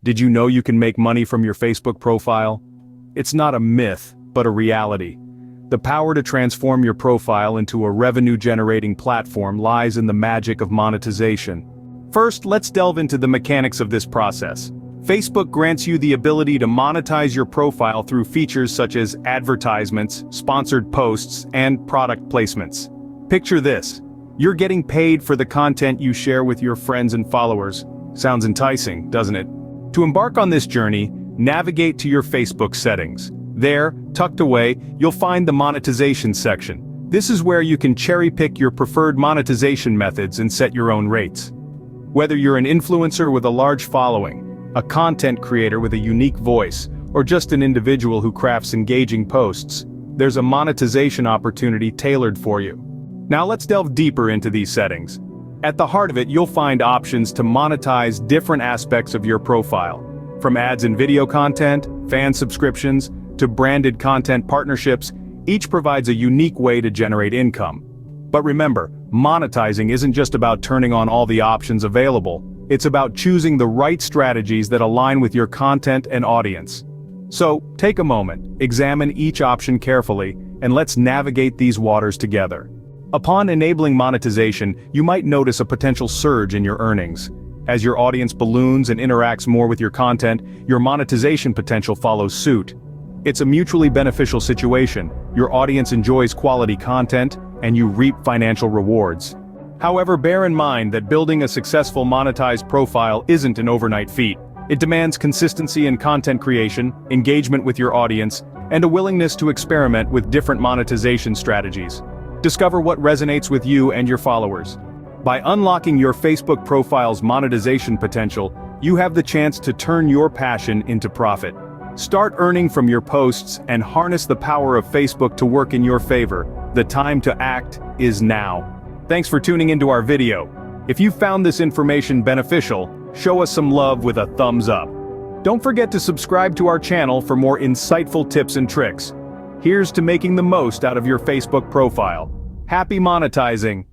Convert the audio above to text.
Did you know you can make money from your Facebook profile? It's not a myth, but a reality. The power to transform your profile into a revenue-generating platform lies in the magic of monetization. First, let's delve into the mechanics of this process. Facebook grants you the ability to monetize your profile through features such as advertisements, sponsored posts, and product placements. Picture this. You're getting paid for the content you share with your friends and followers. Sounds enticing, doesn't it? To embark on this journey, navigate to your Facebook settings. There, tucked away, you'll find the monetization section. This is where you can cherry-pick your preferred monetization methods and set your own rates. Whether you're an influencer with a large following, a content creator with a unique voice, or just an individual who crafts engaging posts, there's a monetization opportunity tailored for you. Now let's delve deeper into these settings. At the heart of it, you'll find options to monetize different aspects of your profile. From ads and video content, fan subscriptions, to branded content partnerships, each provides a unique way to generate income. But remember, monetizing isn't just about turning on all the options available. It's about choosing the right strategies that align with your content and audience. So, take a moment, examine each option carefully, and let's navigate these waters together. Upon enabling monetization, you might notice a potential surge in your earnings. As your audience balloons and interacts more with your content, your monetization potential follows suit. It's a mutually beneficial situation. Your audience enjoys quality content, and you reap financial rewards. However, bear in mind that building a successful monetized profile isn't an overnight feat. It demands consistency in content creation, engagement with your audience, and a willingness to experiment with different monetization strategies. Discover what resonates with you and your followers. By unlocking your Facebook profile's monetization potential, you have the chance to turn your passion into profit. Start earning from your posts and harness the power of Facebook to work in your favor. The time to act is now. Thanks for tuning into our video. If you found this information beneficial, show us some love with a thumbs up. Don't forget to subscribe to our channel for more insightful tips and tricks. Here's to making the most out of your Facebook profile. Happy monetizing!